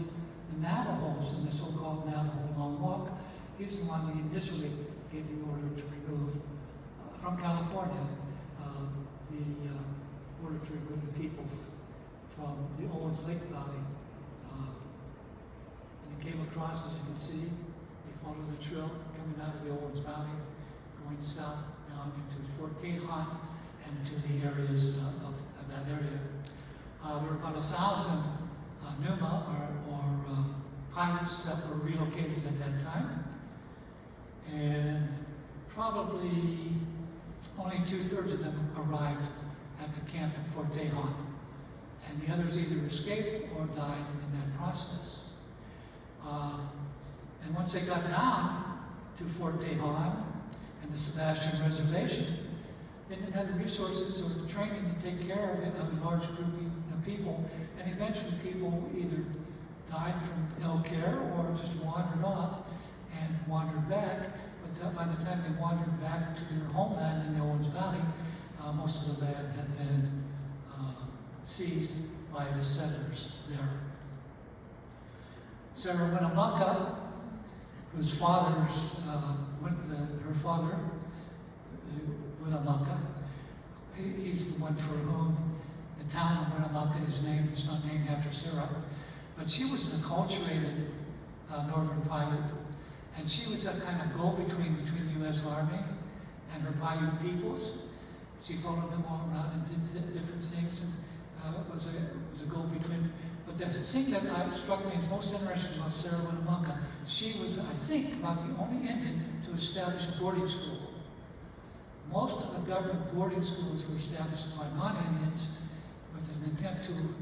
the Navajos in the so-called Navajo Long Walk. He's the one who initially gave the order to remove, from California, the order to remove the people from the Owens Lake Valley. And he came across, as you can see, they followed the trail coming out of the Owens Valley, going south down into Fort Tejon and to the areas of that area. There were about 1,000 Numa or Paiutes that were relocated at that time, and probably only 2/3 of them arrived at the camp at Fort Tejon, and the others either escaped or died in that process. And once they got down to Fort Tejon and the Sebastian Reservation, they didn't have the resources or the training to take care of a large grouping of people, and eventually people either died from ill care or just wandered off and wandered back. But by the time they wandered back to their homeland in the Owens Valley, most of the land had been seized by the settlers there. Sarah Winnemucca, whose father's, her father, Winnemucca, he's the one for whom the town of Winnemucca is named. It's not named after Sarah, but she was an acculturated Northern Paiute, and she was that kind of go-between between the U.S. Army and her Paiute peoples. She followed them all around and did different things, and was a go-between. But the thing that struck me as most interesting about Sarah Winnemucca, she was, I think, about the only Indian to establish a boarding school. Most of the government boarding schools were established by non-Indians with an intent to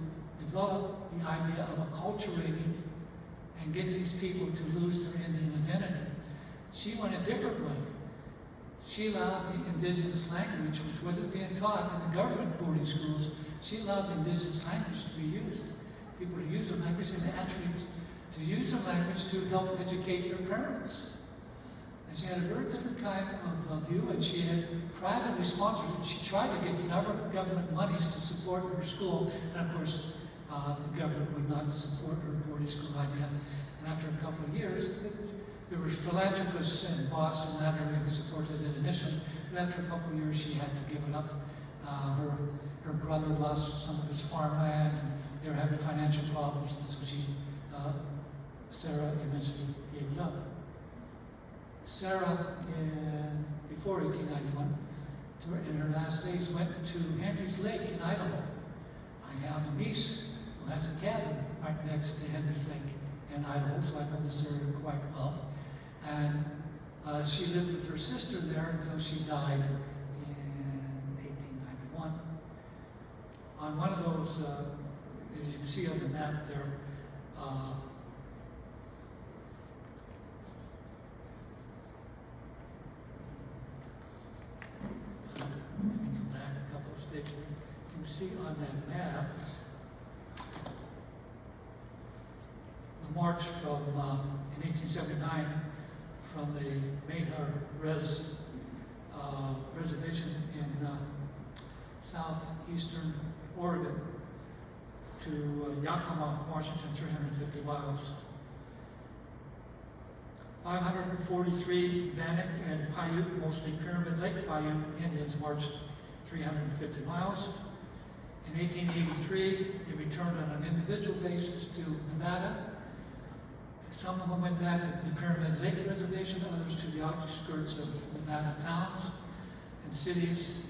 develop the idea of acculturating and get these people to lose their Indian identity. She went a different way. She allowed the indigenous language, which wasn't being taught in the government boarding schools, she allowed the indigenous language to be used. People to use the language and actually to use the language to help educate their parents. And she had a very different kind of view, and she had privately sponsored it. She tried to get government monies to support her school, and of course, the government would not support her boarding school idea. And after a couple of years, there were philanthropists in Boston that area who supported it initially, but after a couple of years, she had to give it up. Her brother lost some of his farmland, and they were having financial problems, and so Sarah eventually gave it up. Sarah, before 1891, in her last days, went to Henry's Lake in Idaho. I have a niece who has a cabin right next to Henry's Lake in Idaho, so I know this area quite well. And she lived with her sister there until she died in 1891. On one of those, as you can see on the map there, let me get back a couple of stages. You can see on that map the march from, in 1879, from the Mayhar Reservation in southeastern Oregon to Yakima, Washington, 350 miles. 543 Bannock and Paiute, mostly Pyramid Lake Paiute Indians, marched 350 miles. In 1883, they returned on an individual basis to Nevada. Some of them went back to the Pyramid Lake Reservation, others to the outskirts of Nevada towns and cities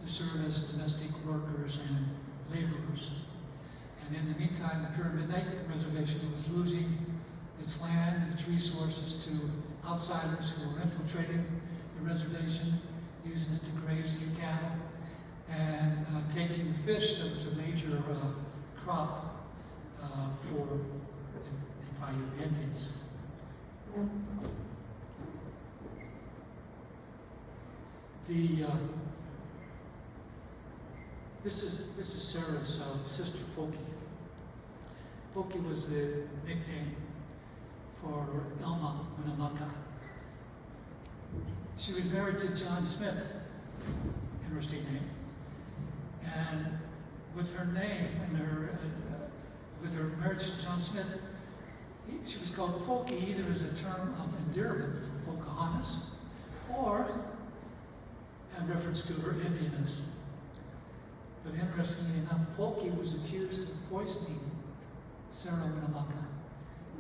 to serve as domestic workers and laborers. And in the meantime, the Pyramid Lake Reservation was losing its land, its resources to outsiders who were infiltrating the reservation, using it to graze their cattle, and taking the fish that was a major crop for the Paiute Indians. This is Sarah's sister, Pokey. Pokey was the nickname for Elma Winnemucca. She was married to John Smith, interesting name, and with her name and with her marriage to John Smith, she was called Pokey either as a term of endearment for Pocahontas or in reference to her Indianness. But interestingly enough, Pokey was accused of poisoning Sarah Winnemucca,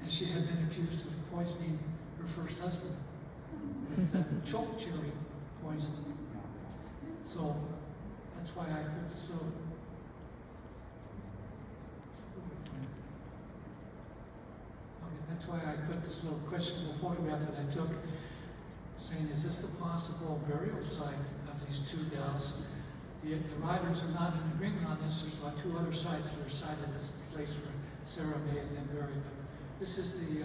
and she had been accused of poisoning her first husband with choke cherry poison. So that's why I put this little that's why I put this little questionable photograph that I took, saying, is this the possible burial site of these two gals? The writers are not in agreement on this. There's two other sites that are cited as a place where Sarah may have been buried. But this is the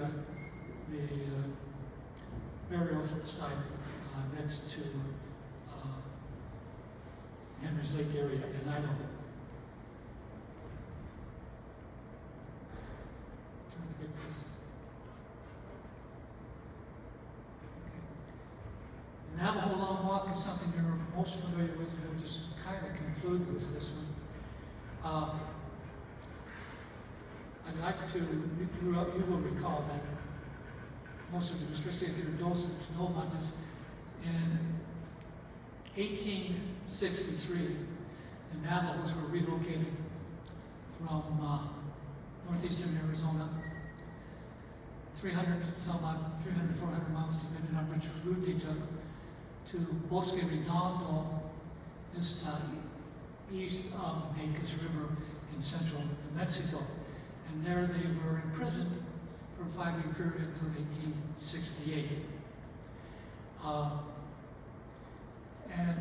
burial site next to Henry's Lake area in Idaho. Trying to get this. Okay. Navajo Long Walk is something you're most familiar with. We'll just kind of conclude with this one. I'd like to, you will recall that most of you, especially if you're docents, know about this. In 1863, the Navajos were relocated from northeastern Arizona, 400 miles, depending on which route they took, to Bosque Redondo, just east of the Pecos River in central New Mexico. And there they were imprisoned for a 5-year period until 1868. And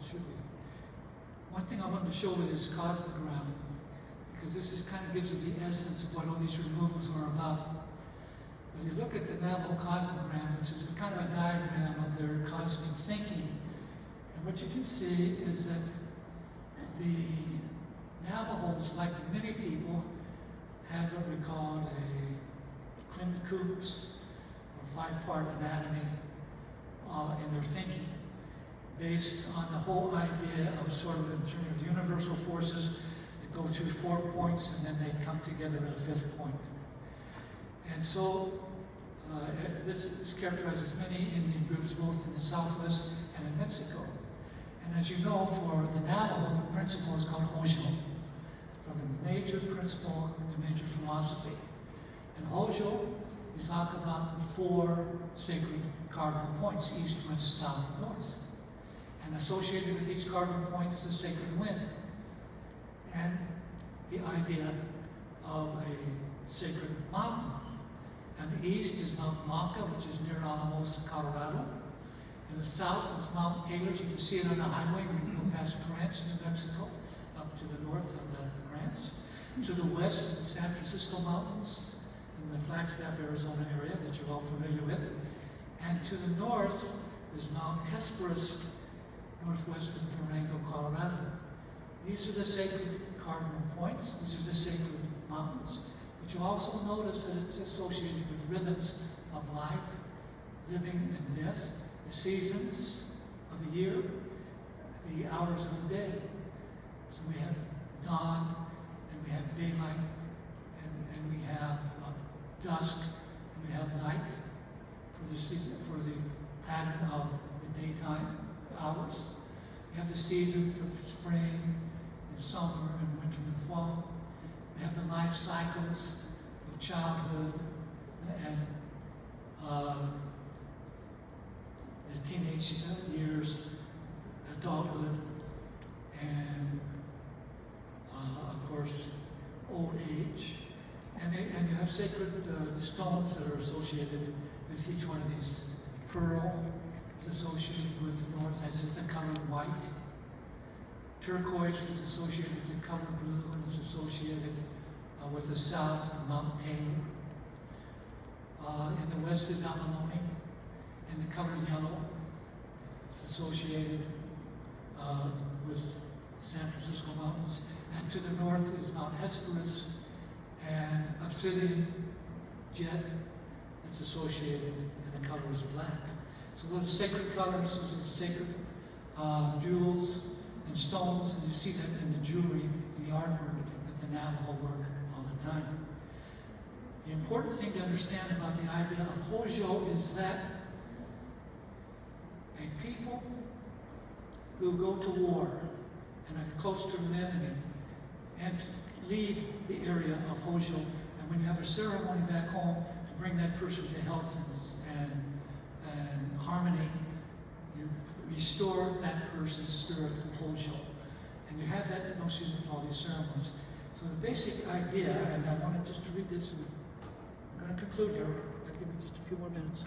should be. One thing I wanted to show with this cosmogram, because this is kind of gives you the essence of what all these removals are about. As you look at the Navajo cosmogram, which is kind of a diagram of their cosmic thinking, and what you can see is that the Navajos, like many people, had what we call a Quinn-Coops, or five-part anatomy, in their thinking, based on the whole idea of sort of in terms of universal forces that go through 4 points and then they come together at a 5th point. And so this characterizes many Indian groups both in the Southwest and in Mexico. And as you know, for the Navajo, the principle is called Hojo, for the major principle, the major philosophy. And Hojo, you talk about 4 sacred cardinal points, east, west, south, north. And associated with each cardinal point is a sacred wind. And the idea of a sacred mountain. And the east is Mount Manca, which is near Alamos, Colorado. And the south is Mount Taylor's. You can see it on the highway when you go past Grants, New Mexico, up to the north of the Grants. To the west is the San Francisco Mountains and the Flagstaff, Arizona area that you're all familiar with. And to the north is Mount Hesperus, northwest of Durango, Colorado. These are the sacred cardinal points. These are the sacred mountains. But you'll also notice that it's associated with rhythms of life, living and death, the seasons of the year, the hours of the day. So we have dawn, and we have daylight, and we have dusk, and we have night for the season, for the pattern of the daytime hours. We have the seasons of spring and summer and winter and fall. We have the life cycles of childhood and the teenage years, adulthood, and of course, old age. And you have sacred stones that are associated with each one of these. Pearl is associated with the north, that's just the color white. Turquoise is associated with the color blue and is associated with the south, Mount Taylor. In the west is alimony, and the color yellow is associated with the San Francisco Mountains. And to the north is Mount Hesperus, and obsidian jet that's associated, and the color is black. So those sacred colors, those are the sacred jewels and stones, and you see that in the jewelry and the artwork that the Navajo work all the time. The important thing to understand about the idea of Hojo is that a people who go to war and are close to an enemy and leave the area of Hojo, and when you have a ceremony back home to bring that person to health and harmony, you restore that person's spirit of Hojo. And you have that notion with all these ceremonies. So the basic idea, and I wanted just to read this, and I'm going to conclude here. Give me just a few more minutes.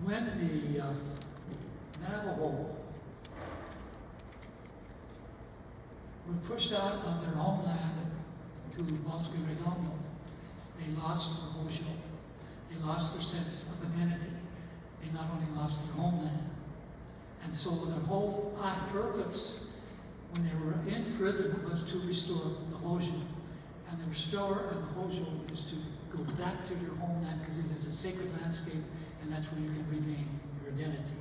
When the Navajo were pushed out of their homeland to Bosque Redondo, they lost their Hojo. They lost their sense of identity. They not only lost their homeland. And so their whole purpose when they were in prison was to restore the Hojo. And the restore of the Hojo is to go back to your homeland because it is a sacred landscape, and that's where you can regain your identity.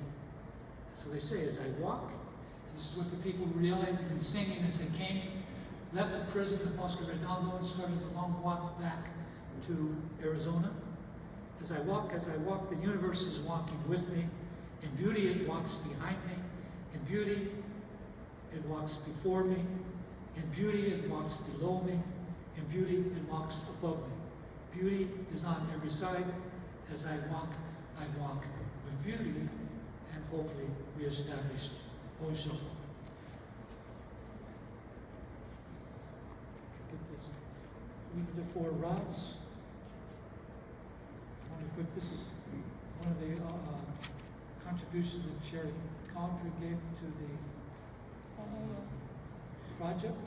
So they say, as I walk, this is what the people were yelling and singing as they came, left the prison at Bosque Redondo and started the long walk back to Arizona. As I walk, the universe is walking with me. In beauty, it walks behind me. In beauty, it walks before me. In beauty, it walks below me. In beauty, it walks above me. Beauty is on every side. As I walk with beauty, and hopefully reestablish Hojo. These are the 4 routes. This is one of the contribution that Chair Coventry gave to the project.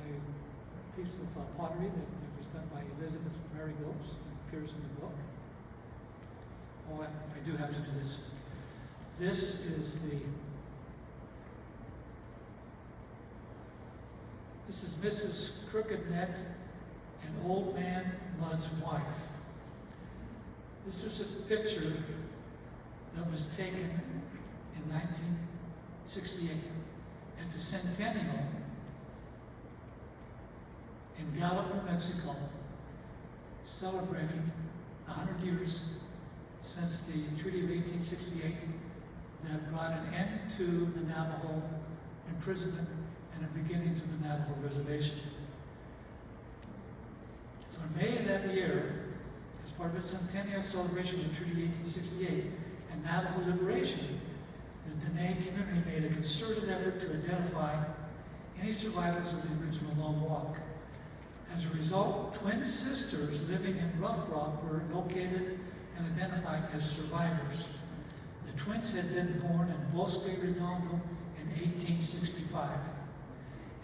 A piece of pottery that was done by Elizabeth Marigolds, appears in the book. Oh, I do have to do this. This is Mrs. Crooked Neck and Old Man Mudd's wife. This is a picture that was taken in 1968 at the Centennial in Gallup, New Mexico, celebrating 100 years since the Treaty of 1868 that brought an end to the Navajo imprisonment and the beginnings of the Navajo Reservation. So in May of that year, as part of its centennial celebration of the Treaty of 1868 and Navajo liberation, the Dene community made a concerted effort to identify any survivors of the original Lone Walk. As a result, twin sisters living in Rough Rock were located and identified as survivors. The twins had been born in Bosque Redondo in 1865.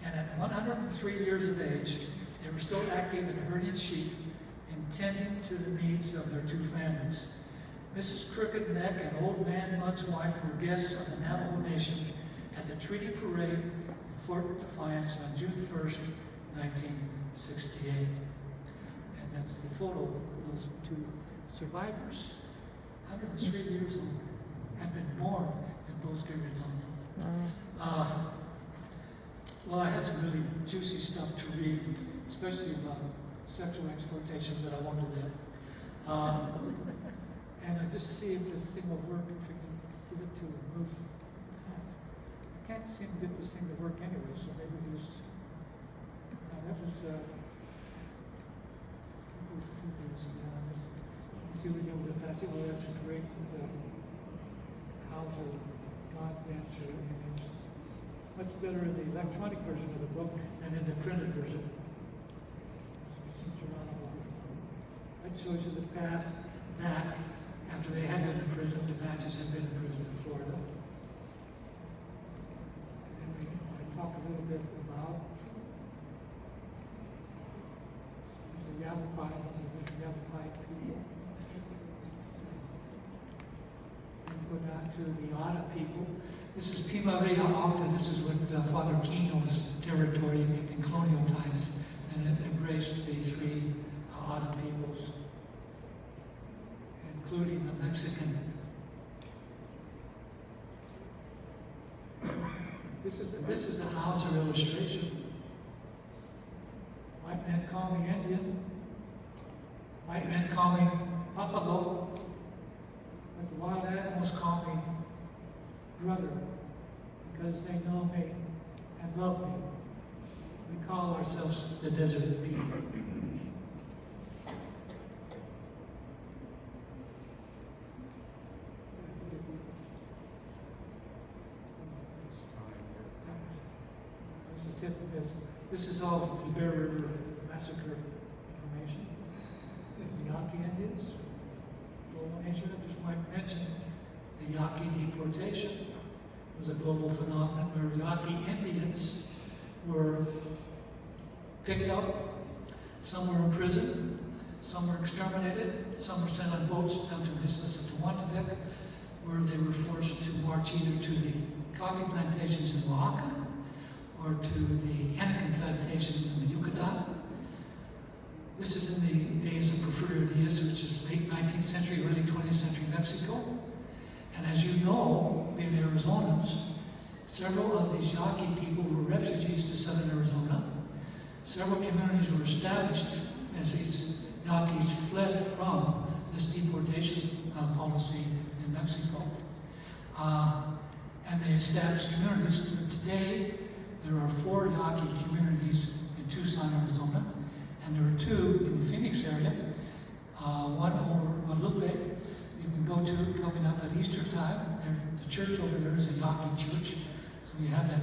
And at 103 years of age, they were still active in herding sheep and tending to the needs of their two families. Mrs. Crooked Neck and Old Man Mudd's wife were guests of the Navajo Nation at the Treaty Parade in Fort Defiance on June 1st, 1968. And that's the photo of those two survivors, 103 years old, had been born in Bosque Redondo. Well, I had some really juicy stuff to read, especially about sexual exploitation, but I won't do that. And I just see if this thing will work, if we can get it to move. I can't seem to get this thing to work anyway, so maybe we just. That was. Let's see if we can get the patch. Well, that's a great Hauser God dancer image. Much better in the electronic version of the book than in the printed version. That shows you the path back after they had been in prison. The Natchez had been in prison in Florida. And then I talk a little bit about the Yavapai, those are different Yavapai people. And go down to the Otta people. This is Pimareha Octa. This is what Father Kino's territory in colonial times, and it embraced the three Otta peoples, including the Mexican. This is a Hauser illustration. White men call me Indian. White men call me Papago. But the wild animals call me brother, because they know me and love me. We call ourselves the desert people. This is all the Bear River Massacre information. The Yaqui Indians, global nature, I just might mention the Yaqui deportation was a global phenomenon where Yaqui Indians were picked up, some were imprisoned, some were exterminated, some were sent on boats down to the Isthmus of Tehuantepec, where they were forced to march either to the coffee plantations in Oaxaca or to the Henneken plantations in the Yucatan. This is in the days of Porfirio Diaz, which is late 19th century, early 20th century Mexico. And as you know, being Arizonans, several of these Yaqui people were refugees to southern Arizona. Several communities were established as these Yaquis fled from this deportation policy in Mexico. And they established communities. Today, there are 4 Yaqui communities in Tucson, Arizona, and there are 2 in the Phoenix area. One over Guadalupe, you can go to coming up at Easter time. The church over there is a Yaqui church, so we have that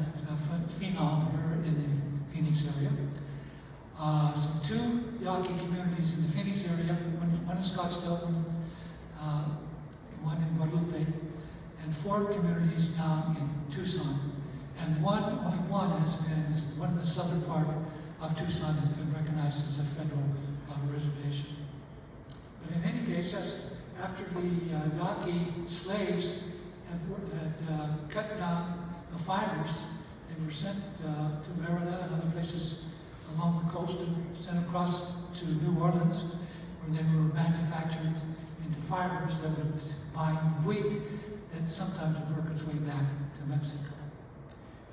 phenom here in the Phoenix area. So 2 Yaqui communities in the Phoenix area, one in Scottsdale, one in Guadalupe. and 4 communities down in Tucson. And only one has been, one in the southern part of Tucson has been recognized as a federal reservation. But in any case, that's after the Yaqui slaves had cut down the fibers. They were sent to Merida and other places along the coast and sent across to New Orleans, where they were manufactured into fibers that would bind the wheat that sometimes would work its way back to Mexico.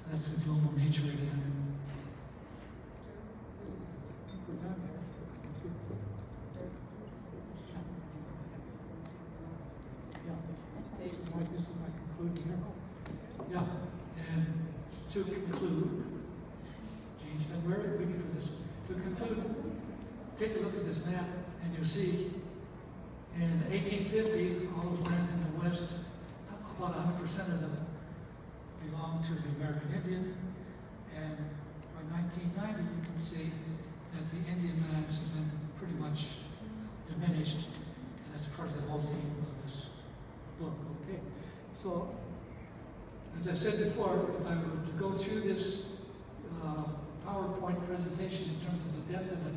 So that's the global nature again. I think we're done there. This is my concluding here. Yeah, and to conclude, Jane's been very waiting for this. To conclude, take a look at this map, and you'll see in 1850, all those lands in the West, about 100% of them belonged to the American Indian, and by 1990, you can see that the Indian lands have been pretty much diminished, and that's part of the whole theme of this book. Okay, so as I said before, if I were to go through this PowerPoint presentation in terms of the depth of it,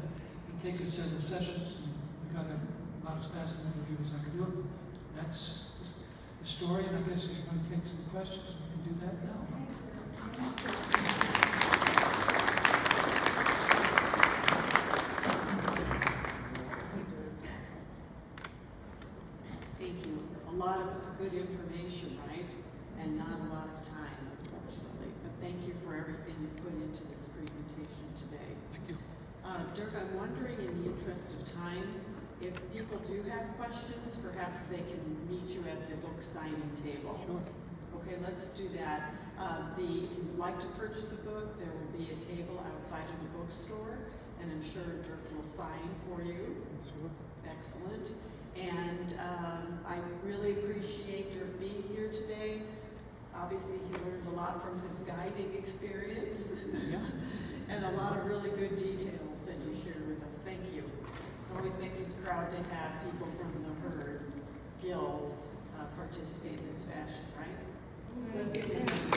it'd take us several sessions, and we got about as fast an overview as I could do it. That's the story, and I guess if you're going to take some questions, we can do that now. Thank you. A lot of good information, right? And not a lot of time, unfortunately. But thank you for everything you've put into this presentation today. Thank you. Dirk, I'm wondering, in the interest of time, if people do have questions, perhaps they can meet you at the book signing table. Sure. Okay, let's do that. If you would like to purchase a book, there will be a table outside of the bookstore, and I'm sure Dirk will sign for you. Sure. Excellent. And I really appreciate Dirk being here today. Obviously, he learned a lot from his guiding experience. Yeah. And a lot of really good details that you shared with us. Thank you. It always makes us proud to have people from the Herd Guild participate in this fashion, right? Let's give it a